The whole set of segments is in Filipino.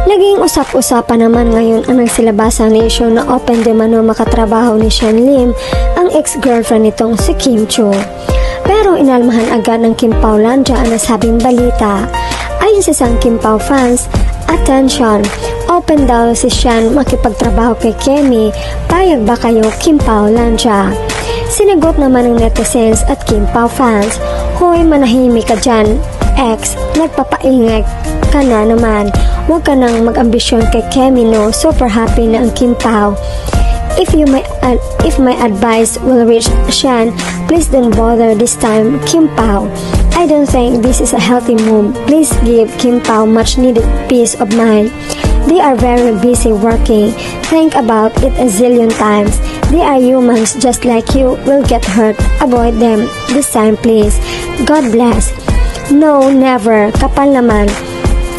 Naging usap-usapan naman ngayon ang nagsilabasan ni issue na open de mano makatrabaho ni Sean Lim, ang ex-girlfriend nitong si Kim Chiu. Pero inalmahan agad ng Kim Pao Lanja ang nasabing balita. Ayon sa isang Kim Pao fans, attention, open daw si Sean makipagtrabaho kay Kemi, payag ba kayo Kim Pao Lanja? Sinagot naman ng netizens at Kim Pao fans, hoy manahimik ka dyan, ex, nagpapaingay ka na naman, huwag ka nang mag-ambisyon kay Kemi no, super happy na ang Kim Pao. If my advice will reach Sean, please don't bother this time, Kim Pao. I don't think this is a healthy move. Please give Kim Pao much needed peace of mind. They are very busy working. Think about it a zillion times. They are humans just like you, will get hurt. Avoid them this time please. God bless. No, never. Kapal naman.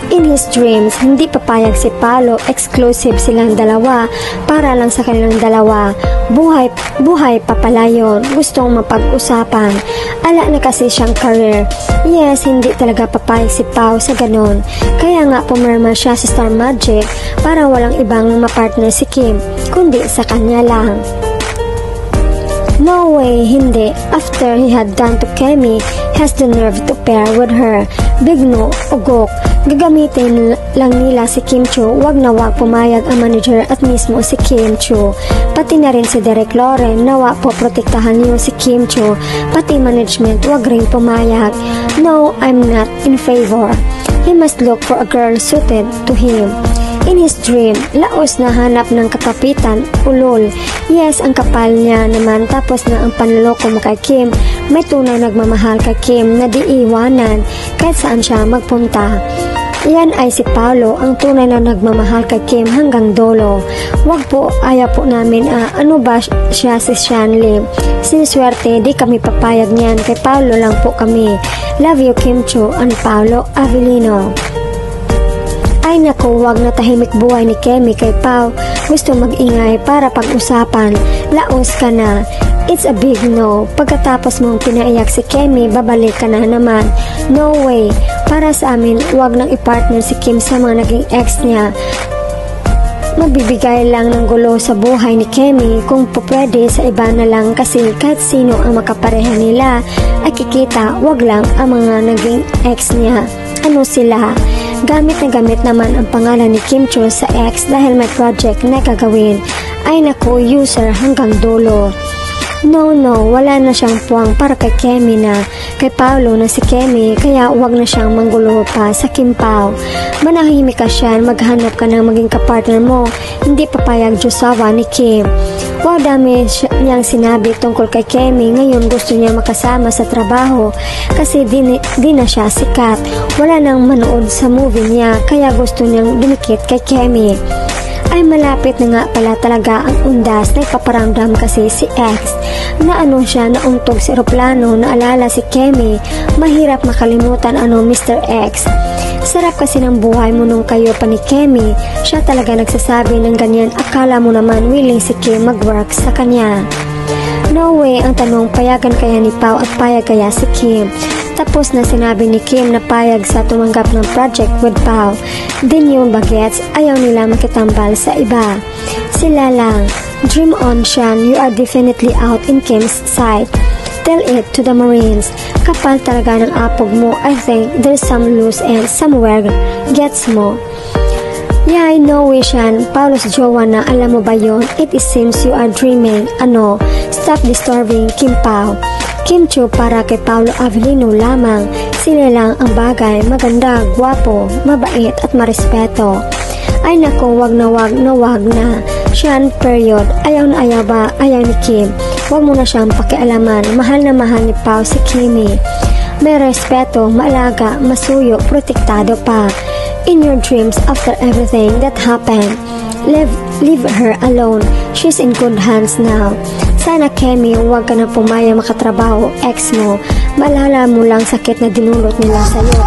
In his dreams, hindi papayag si Paolo, exclusive silang dalawa, para lang sa kanilang dalawa. Buhay pa pala yun, gustong mapag-usapan. Ala na kasi siyang career. Yes, hindi talaga papayag si Pao sa ganon. Kaya nga pumirma siya sa Star Magic para walang ibang mapartner si Kim, kundi sa kanya lang. No way, hindi. After he had done to Kemi, has the nerve to pair with her. Big no, ugok. Gagamitin lang nila si Kim Chiu, wag na wag pumayag ang manager at mismo si Kim Chiu. Pati na rin si Derek Loren, nawa po protektahan niyo si Kim Chiu. Pati management, wag rin pumayag. No, I'm not in favor. He must look for a girl suited to him. In his dream, laos na hanap ng kakapitan, ulol. Yes, ang kapal niya naman tapos na ang panloloko mo kay Kim. May tunay nagmamahal kay Kim na di iwanan kahit saan siya magpunta. Yan ay si Paolo, ang tunay na nagmamahal kay Kim hanggang dolo. Wag po, ayaw po namin, ano ba siya si Sean Lim? Siniswerte, di kami papayag niyan, kay Paolo lang po kami. Love you Kim Chiu and Paolo Avellino. Ay naku, wag na tahimik buhay ni Kemi kay Pao. Gusto mag-ingay para pag-usapan. Laos ka na. It's a big no. Pagkatapos mong pinaiyak si Kemi, babalik ka na naman. No way. Para sa amin, wag nang i-partner si Kim sa mga naging ex niya. Magbibigay lang ng gulo sa buhay ni Kemi kung pupwede sa iba na lang kasi kahit sino ang makapareha nila ay kikita, wag lang ang mga naging ex niya. Ano sila? Gamit na gamit naman ang pangalan ni Kim Chiu sa ex dahil may project na gagawin. Ay naku, user hanggang dulo. No, wala na siyang puwang para kay Kemi na kay Paolo na si Kemi, kaya wag na siyang manggulo pa sa Kim Pao. Manahimik ka siya, maghanap ka ng maging kapartner mo, hindi papayag Josawa ni Kim. Wow, dami niyang sinabi tungkol kay Kemi, ngayon gusto niya makasama sa trabaho kasi di na siya sikat. Wala nang manood sa movie niya, kaya gusto niyang dumikit kay Kemi. Ay malapit na nga pala talaga ang undas, nagpaparamdam kasi si ex na ano siya, nauntog sa eroplano, naalala si Kemi, mahirap makalimutan Mr. X. Sarap kasi ng buhay mo nung kayo pa ni Kemi, siya talaga nagsasabi ng ganyan, akala mo naman willing si Kim mag-work sa kanya. No way, ang tanong, payagan kaya ni Pao at payag kaya si Kim? Tapos na sinabi ni Kim na payag sa tumanggap ng project with Pao. Din yung bagets, ayaw nila makitambal sa iba. Sila lang, dream on Sean, you are definitely out in Kim's side. Tell it to the Marines. Kapal talaga ng apog mo. I think there's some loose ends somewhere. Gets mo? Yeah, I know, Sean. Paolo's jowa na, alam mo ba yun? It seems you are dreaming. Stop disturbing Kim Pao. Kim Chiu para kay Paolo Avellino lamang. Sila lang ang bagay, maganda, gwapo, mabait at marespeto. Ay nako, wag na. Sean, period. Ayaw na ayaw ba? Ayaw ni Kim. Wag mo na siyang pakialaman. Mahal na mahal ni Pao si Kimi. May respeto, maalaga, masuyo, protektado pa. In your dreams after everything that happened, leave her alone. She's in good hands now. Sana Kemi, huwag ka na pumaya makatrabaho, ex mo. Maalala mo lang sakit na dinulot nila sa'yo.